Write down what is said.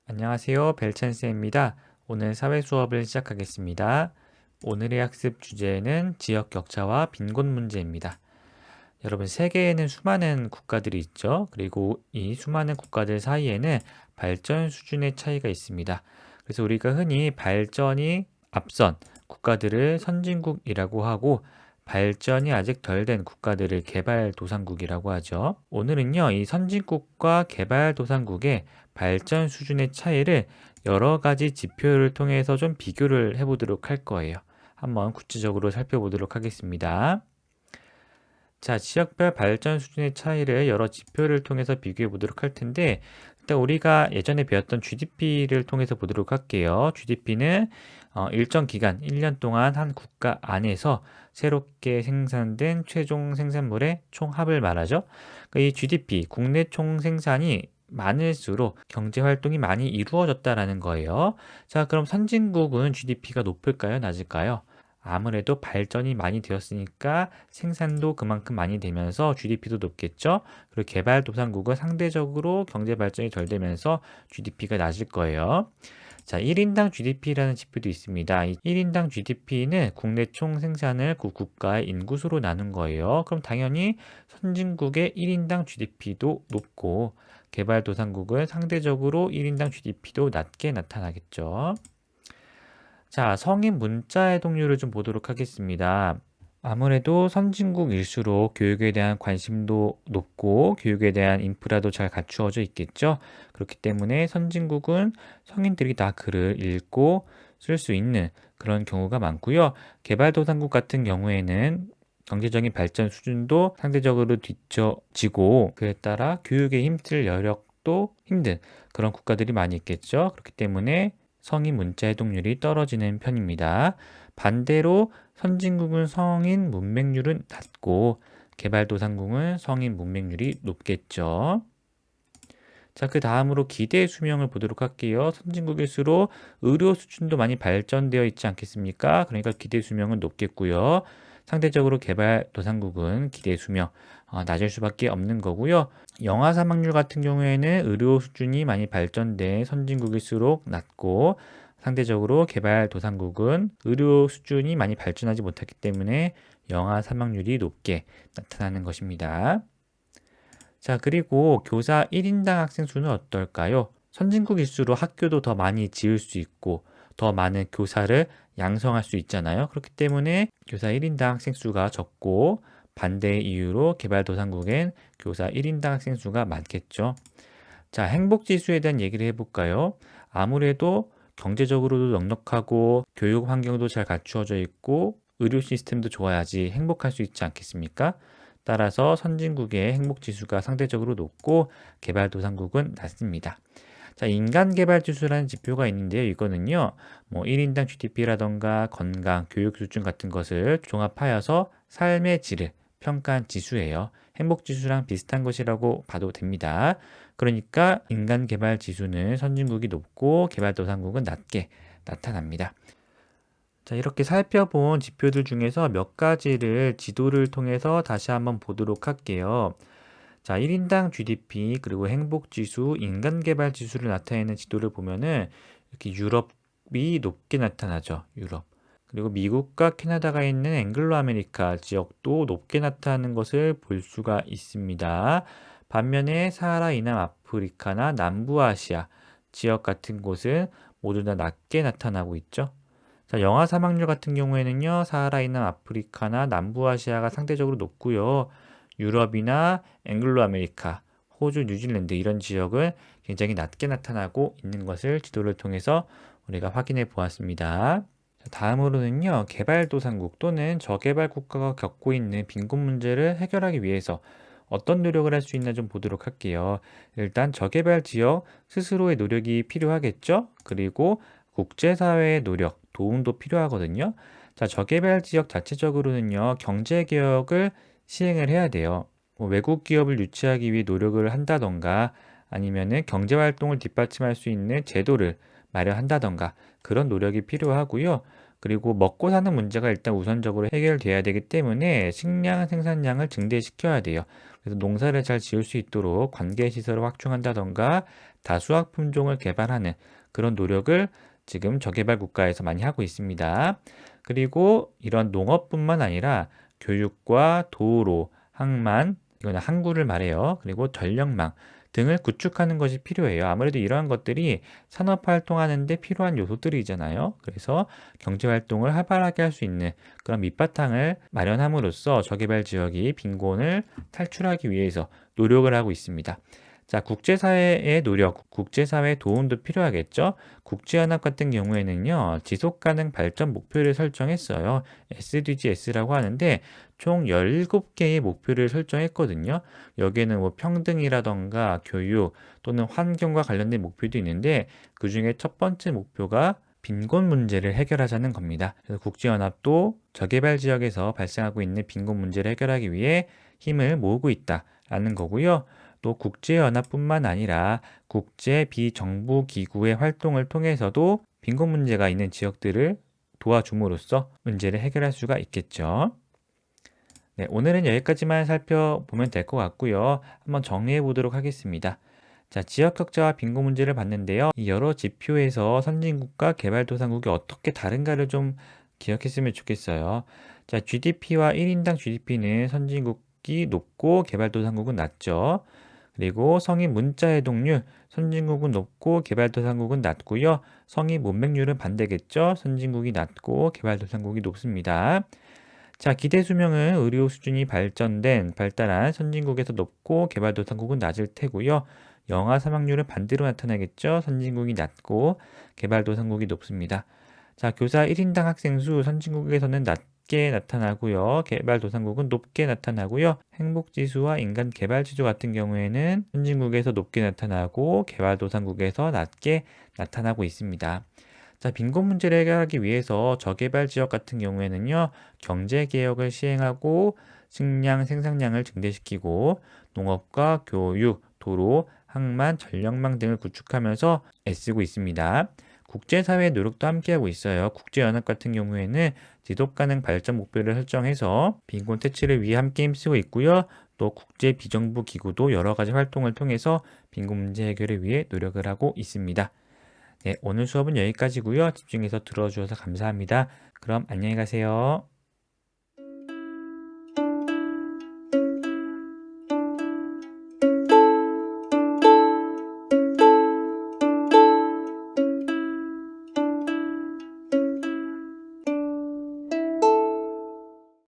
안녕하세요. 벨찬스입니다. 오늘 사회 수업을 시작하겠습니다. 오늘의 학습 주제는 지역 격차와 빈곤 문제입니다. 여러분, 세계에는 수많은 국가들이 있죠. 그리고 이 수많은 국가들 사이에는 발전 수준의 차이가 있습니다. 그래서 우리가 흔히 발전이 앞선 국가들을 선진국이라고 하고 발전이 아직 덜 된 국가들을 개발도상국이라고 하죠. 오늘은요, 이 선진국과 개발도상국의 발전 수준의 차이를 여러 가지 지표를 통해서 좀 비교를 해보도록 할 거예요. 한번 구체적으로 살펴보도록 하겠습니다. 자, 지역별 발전 수준의 차이를 여러 지표를 통해서 비교해 보도록 할 텐데, 일단 우리가 예전에 배웠던 GDP를 통해서 보도록 할게요. GDP는 일정 기간, 1년 동안 한 국가 안에서 새롭게 생산된 최종 생산물의 총합을 말하죠. 그러니까 이 GDP, 국내 총 생산이 많을수록 경제 활동이 많이 이루어졌다라는 거예요. 자, 그럼 선진국은 GDP가 높을까요? 낮을까요? 아무래도 발전이 많이 되었으니까 생산도 그만큼 많이 되면서 GDP도 높겠죠. 그리고 개발도상국은 상대적으로 경제 발전이 덜 되면서 GDP가 낮을 거예요. 자, 1인당 GDP라는 지표도 있습니다. 이 1인당 GDP는 국내 총 생산을 그 국가의 인구수로 나눈 거예요. 그럼 당연히 선진국의 1인당 GDP도 높고 개발도상국은 상대적으로 1인당 GDP도 낮게 나타나겠죠. 자, 성인 문자 이동률을 좀 보도록 하겠습니다. 아무래도 선진국일수록 교육에 대한 관심도 높고 교육에 대한 인프라도 잘 갖추어져 있겠죠. 그렇기 때문에 선진국은 성인들이 다 글을 읽고 쓸 수 있는 그런 경우가 많고요. 개발도상국 같은 경우에는 경제적인 발전 수준도 상대적으로 뒤처지고 그에 따라 교육에 힘쓸 여력도 힘든 그런 국가들이 많이 있겠죠. 그렇기 때문에 성인 문자 해독률이 떨어지는 편입니다. 반대로 선진국은 성인 문맹률은 낮고 개발도상국은 성인 문맹률이 높겠죠. 자, 그 다음으로 기대 수명을 보도록 할게요. 선진국일수록 의료 수준도 많이 발전되어 있지 않겠습니까? 그러니까 기대 수명은 높겠고요. 상대적으로 개발도상국은 기대 수명 낮을 수밖에 없는 거고요. 영아 사망률 같은 경우에는 의료 수준이 많이 발전된 선진국일수록 낮고 상대적으로 개발도상국은 의료 수준이 많이 발전하지 못했기 때문에 영아 사망률이 높게 나타나는 것입니다. 자, 그리고 교사 1인당 학생 수는 어떨까요? 선진국일수록 학교도 더 많이 지을 수 있고 더 많은 교사를 양성할 수 있잖아요. 그렇기 때문에 교사 1인당 학생 수가 적고 반대의 이유로 개발도상국엔 교사 1인당 학생 수가 많겠죠. 자, 행복지수에 대한 얘기를 해볼까요? 아무래도 경제적으로도 넉넉하고 교육 환경도 잘 갖추어져 있고 의료 시스템도 좋아야지 행복할 수 있지 않겠습니까? 따라서 선진국의 행복지수가 상대적으로 높고 개발도상국은 낮습니다. 자, 인간개발지수라는 지표가 있는데요. 이거는요, 1인당 GDP라던가 건강, 교육 수준 같은 것을 종합하여서 삶의 질을 평가한 지수예요. 행복지수랑 비슷한 것이라고 봐도 됩니다. 그러니까 인간개발지수는 선진국이 높고 개발도상국은 낮게 나타납니다. 자, 이렇게 살펴본 지표들 중에서 몇 가지를 지도를 통해서 다시 한번 보도록 할게요. 자, 1인당 GDP, 그리고 행복지수, 인간개발지수를 나타내는 지도를 보면은 이렇게 유럽이 높게 나타나죠. 유럽. 그리고 미국과 캐나다가 있는 앵글로 아메리카 지역도 높게 나타나는 것을 볼 수가 있습니다. 반면에 사하라 이남 아프리카나 남부아시아 지역 같은 곳은 모두 다 낮게 나타나고 있죠. 자, 영아 사망률 같은 경우에는요, 사하라 이남 아프리카나 남부아시아가 상대적으로 높고요. 유럽이나 앵글로 아메리카, 호주, 뉴질랜드 이런 지역은 굉장히 낮게 나타나고 있는 것을 지도를 통해서 우리가 확인해 보았습니다. 다음으로는요, 개발도상국 또는 저개발 국가가 겪고 있는 빈곤 문제를 해결하기 위해서 어떤 노력을 할 수 있나 좀 보도록 할게요. 일단 저개발 지역 스스로의 노력이 필요하겠죠? 그리고 국제사회의 노력, 도움도 필요하거든요. 자, 저개발 지역 자체적으로는요, 경제개혁을 시행을 해야 돼요. 외국 기업을 유치하기 위해 노력을 한다던가 아니면은 경제활동을 뒷받침할 수 있는 제도를 마련한다던가 그런 노력이 필요하고요. 그리고 먹고 사는 문제가 일단 우선적으로 해결돼야 되기 때문에 식량 생산량을 증대시켜야 돼요. 그래서 농사를 잘 지을 수 있도록 관계시설을 확충한다던가 다수학 품종을 개발하는 그런 노력을 지금 저개발 국가에서 많이 하고 있습니다. 그리고 이런 농업뿐만 아니라 교육과 도로, 항만, 이거는 항구를 말해요. 그리고 전력망 등을 구축하는 것이 필요해요. 아무래도 이러한 것들이 산업 활동하는데 필요한 요소들이잖아요. 그래서 경제 활동을 활발하게 할 수 있는 그런 밑바탕을 마련함으로써 저개발 지역이 빈곤을 탈출하기 위해서 노력을 하고 있습니다. 자, 국제사회의 노력, 국제사회의 도움도 필요하겠죠. 국제연합 같은 경우에는요, 지속가능 발전 목표를 설정했어요. SDGs라고 하는데, 총 17개의 목표를 설정했거든요. 여기에는 뭐 평등이라던가 교육 또는 환경과 관련된 목표도 있는데, 그 중에 첫 번째 목표가 빈곤 문제를 해결하자는 겁니다. 그래서 국제연합도 저개발 지역에서 발생하고 있는 빈곤 문제를 해결하기 위해 힘을 모으고 있다라는 거고요. 또 국제연합뿐만 아니라 국제 비정부 기구의 활동을 통해서도 빈곤 문제가 있는 지역들을 도와줌으로써 문제를 해결할 수가 있겠죠. 네, 오늘은 여기까지만 살펴보면 될 것 같고요. 한번 정리해 보도록 하겠습니다. 자, 지역 격차와 빈곤 문제를 봤는데요. 이 여러 지표에서 선진국과 개발도상국이 어떻게 다른가를 좀 기억했으면 좋겠어요. 자, GDP와 1인당 GDP는 선진국이 높고 개발도상국은 낮죠. 그리고 성인 문자 해독률, 선진국은 높고 개발도상국은 낮고요. 성인 문맹률은 반대겠죠. 선진국이 낮고 개발도상국이 높습니다. 자, 기대 수명은 의료 수준이 발달한 선진국에서 높고 개발도상국은 낮을 테고요. 영아 사망률은 반대로 나타나겠죠. 선진국이 낮고 개발도상국이 높습니다. 자, 교사 1인당 학생 수 선진국에서는 낮게 나타나고요. 개발도상국은 높게 나타나고요. 행복지수와 인간 개발지수 같은 경우에는 선진국에서 높게 나타나고 개발도상국에서 낮게 나타나고 있습니다. 자, 빈곤 문제를 해결하기 위해서 저개발 지역 같은 경우에는요, 경제 개혁을 시행하고 식량 생산량을 증대시키고 농업과 교육, 도로, 항만, 전력망 등을 구축하면서 애쓰고 있습니다. 국제사회의 노력도 함께하고 있어요. 국제연합 같은 경우에는 지속가능 발전 목표를 설정해서 빈곤 퇴치를 위해 함께 힘쓰고 있고요. 또 국제 비정부 기구도 여러 가지 활동을 통해서 빈곤 문제 해결을 위해 노력을 하고 있습니다. 네, 오늘 수업은 여기까지고요. 집중해서 들어주셔서 감사합니다. 그럼 안녕히 가세요.